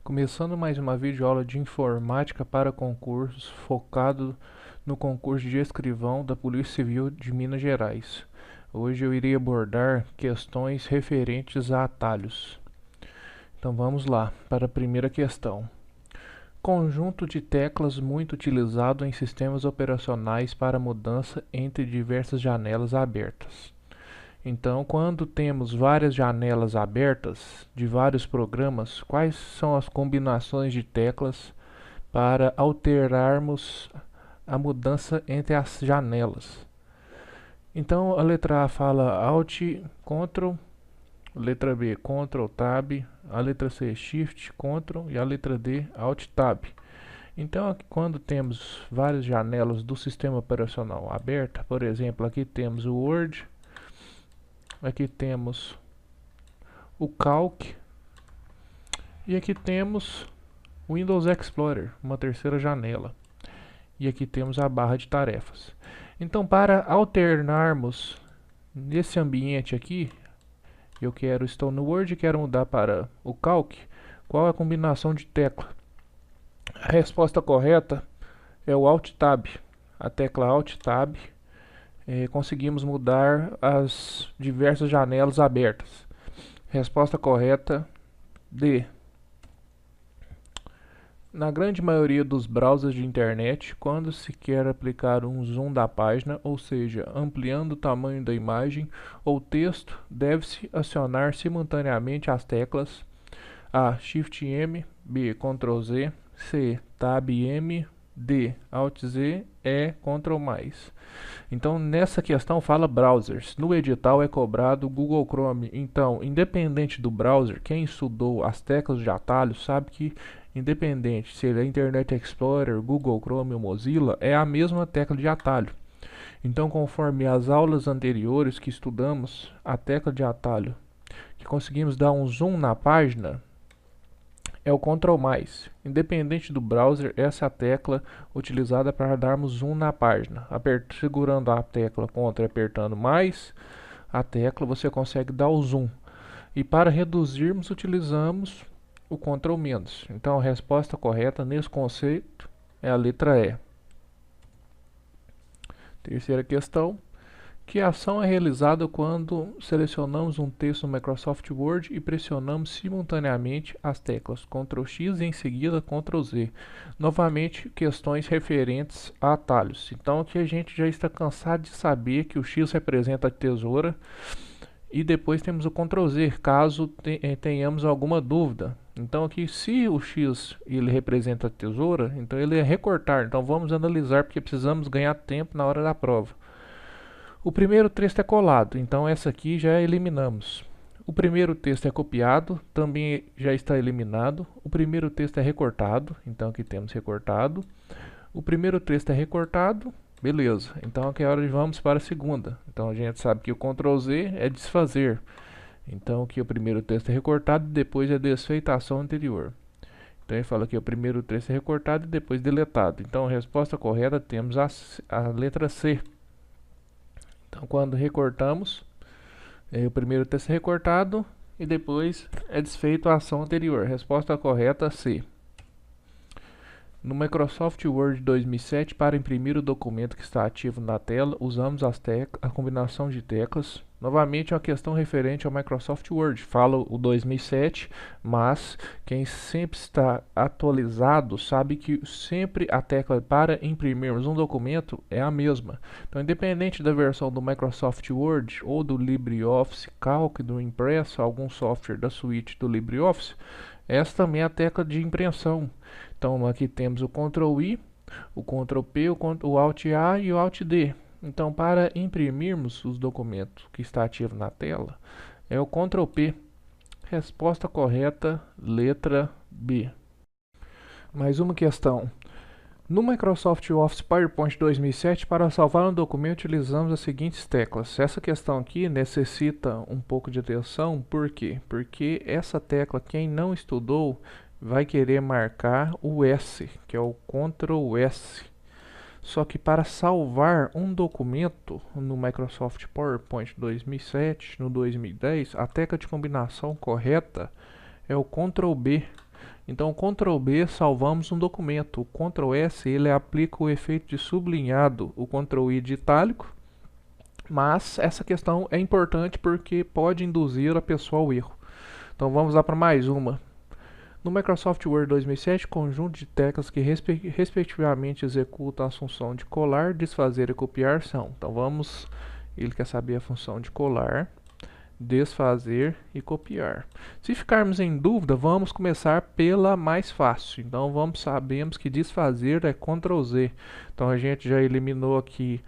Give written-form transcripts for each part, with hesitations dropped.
Começando mais uma videoaula de informática para concursos, focado no concurso de escrivão da Polícia Civil de Minas Gerais. Hoje eu irei abordar questões referentes a atalhos. Então vamos lá para a primeira questão. Conjunto de teclas muito utilizado em sistemas operacionais para mudança entre diversas janelas abertas. Então, quando temos várias janelas abertas de vários programas, quais são as combinações de teclas para alterarmos a mudança entre as janelas? Então, a letra A fala Alt, Ctrl, letra B, Ctrl, Tab, a letra C, Shift, Ctrl e a letra D, Alt, Tab. Então, aqui, quando temos várias janelas do sistema operacional aberta, por exemplo, aqui temos o Word, aqui temos o Calc e aqui temos o Windows Explorer, uma terceira janela, e aqui temos a barra de tarefas. Então, para alternarmos nesse ambiente aqui, estou no Word e quero mudar para o Calc, qual é a combinação de tecla? A resposta correta é o Alt Tab. A tecla Alt Tab conseguimos mudar as diversas janelas abertas. Resposta correta D. Na grande maioria dos browsers de internet, quando se quer aplicar um zoom da página, ou seja, ampliando o tamanho da imagem ou texto, deve-se acionar simultaneamente as teclas A. Shift M, B. Ctrl Z, C. Tab M, D. Alt Z, E. Ctrl+. Então, nessa questão fala browsers. No edital é cobrado Google Chrome. Então, independente do browser, quem estudou as teclas de atalho sabe que, independente se ele é Internet Explorer, Google Chrome ou Mozilla, é a mesma tecla de atalho. Então, conforme as aulas anteriores que estudamos, a tecla de atalho que conseguimos dar um zoom na página é o Ctrl+. Independente do browser, essa é a tecla utilizada para darmos zoom na página. Segurando a tecla Ctrl e apertando mais a tecla, você consegue dar o zoom. E para reduzirmos, utilizamos o Ctrl-. Então, a resposta correta nesse conceito é a letra E. Terceira questão. Que ação é realizada quando selecionamos um texto no Microsoft Word e pressionamos simultaneamente as teclas Ctrl X e em seguida Ctrl Z? Novamente, questões referentes a atalhos. Então, aqui a gente já está cansado de saber que o X representa a tesoura e depois temos o Ctrl Z, caso tenhamos alguma dúvida. Então, aqui, se o X ele representa a tesoura, então ele é recortar. Então, vamos analisar porque precisamos ganhar tempo na hora da prova. O primeiro texto é colado, então essa aqui já eliminamos. O primeiro texto é copiado, também já está eliminado. O primeiro texto é recortado, então aqui temos recortado. O primeiro texto é recortado, beleza. Então aqui é hora de vamos para a segunda. Então a gente sabe que o Ctrl Z é desfazer. Então aqui o primeiro texto é recortado e depois é desfeita a ação anterior. Então ele fala que o primeiro texto é recortado e depois deletado. Então a resposta correta temos a letra C. Então, quando recortamos, o primeiro texto é recortado e depois é desfeito a ação anterior. Resposta correta C. No Microsoft Word 2007, para imprimir o documento que está ativo na tela, usamos a combinação de teclas. Novamente, é uma questão referente ao Microsoft Word. Fala o 2007, mas quem sempre está atualizado sabe que sempre a tecla para imprimirmos um documento é a mesma. Então, independente da versão do Microsoft Word ou do LibreOffice Calc, do Impress, algum software da suíte do LibreOffice, essa também é a tecla de impressão. Então aqui temos o Ctrl I, o Ctrl P, o Alt A e o Alt D. Então, para imprimirmos os documentos que está ativo na tela, é o Ctrl P. Resposta correta, letra B. Mais uma questão. No Microsoft Office PowerPoint 2007, para salvar um documento, utilizamos as seguintes teclas. Essa questão aqui necessita um pouco de atenção, por quê? Porque essa tecla, quem não estudou, vai querer marcar o S, que é o Ctrl S. Só que para salvar um documento no Microsoft PowerPoint 2007, no 2010, a tecla de combinação correta é o Ctrl B. Então, Ctrl B, salvamos um documento. O Ctrl S, ele aplica o efeito de sublinhado, o Ctrl I de itálico. Mas essa questão é importante porque pode induzir a pessoa ao erro. Então, vamos lá para mais uma. No Microsoft Word 2007, conjunto de teclas que respectivamente executam a função de colar, desfazer e copiar são. Então ele quer saber a função de colar, desfazer e copiar. Se ficarmos em dúvida, vamos começar pela mais fácil. Então sabemos que desfazer é Ctrl Z. Então a gente já eliminou aqui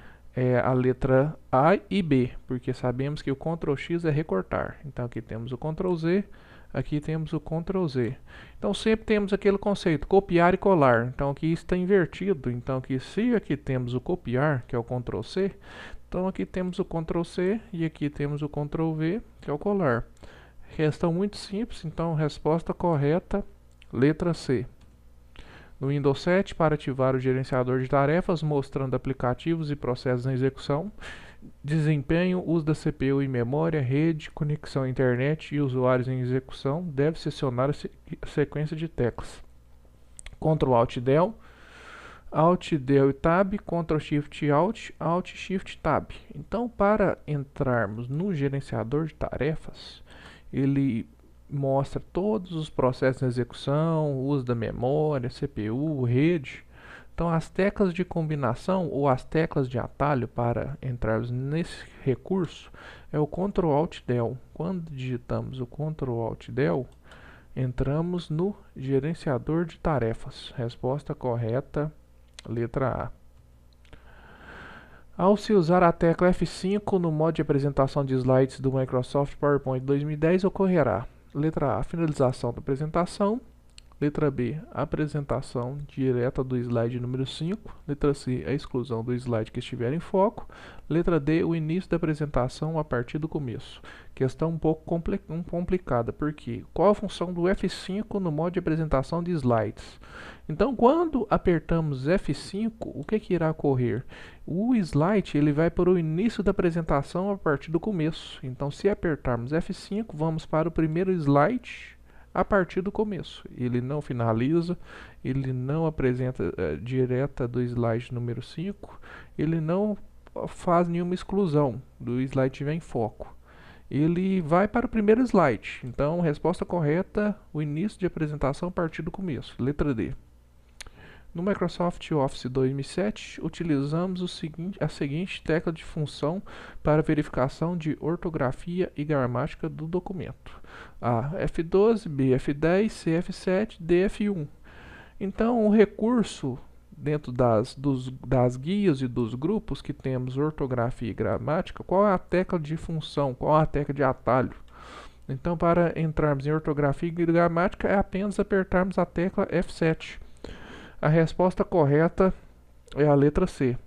a letra A e B, porque sabemos que o Ctrl X é recortar. Então aqui temos o Ctrl Z, aqui temos o Ctrl Z. Então sempre temos aquele conceito, copiar e colar. Então aqui está invertido. Então aqui, se aqui temos o copiar, que é o Ctrl C, então aqui temos o Ctrl C e aqui temos o Ctrl V, que é o colar. Questão muito simples, então resposta correta, letra C. No Windows 7, para ativar o gerenciador de tarefas, mostrando aplicativos e processos em execução, desempenho, uso da CPU e memória, rede, conexão à internet e usuários em execução, deve-se acionar a sequência de teclas. Ctrl Alt Del, Alt Del e Tab, Ctrl Shift Alt, Alt Shift Tab. Então, para entrarmos no gerenciador de tarefas, ele mostra todos os processos em execução, uso da memória, CPU, rede. Então as teclas de combinação ou as teclas de atalho para entrarmos nesse recurso é o Ctrl Alt Del. Quando digitamos o Ctrl Alt Del, entramos no gerenciador de tarefas. Resposta correta, letra A. Ao se usar a tecla F5 no modo de apresentação de slides do Microsoft PowerPoint 2010, ocorrerá: letra A, finalização da apresentação. Letra B, apresentação direta do slide número 5. Letra C, a exclusão do slide que estiver em foco. Letra D, o início da apresentação a partir do começo. Questão um pouco complicada, porque qual a função do F5 no modo de apresentação de slides? Então, quando apertamos F5, o que irá ocorrer? O slide ele vai para o início da apresentação a partir do começo. Então, se apertarmos F5, vamos para o primeiro slide a partir do começo. Ele não finaliza, ele não apresenta direta do slide número 5, ele não faz nenhuma exclusão do slide que estiver em foco. Ele vai para o primeiro slide. Então, resposta correta, o início de apresentação a partir do começo. Letra D. No Microsoft Office 2007, utilizamos a seguinte tecla de função para verificação de ortografia e gramática do documento: A, F12, B, F10, C, F7, D, F1. Então, o recurso dentro das guias e dos grupos que temos ortografia e gramática, qual é a tecla de função, qual é a tecla de atalho? Então, para entrarmos em ortografia e gramática, é apenas apertarmos a tecla F7. A resposta correta é a letra C.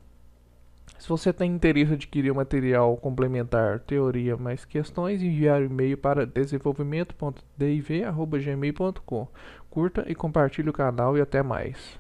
Se você tem interesse em adquirir o material complementar Teoria mais Questões, enviar o e-mail para desenvolvimento.div@gmail.com. Curta e compartilhe o canal e até mais.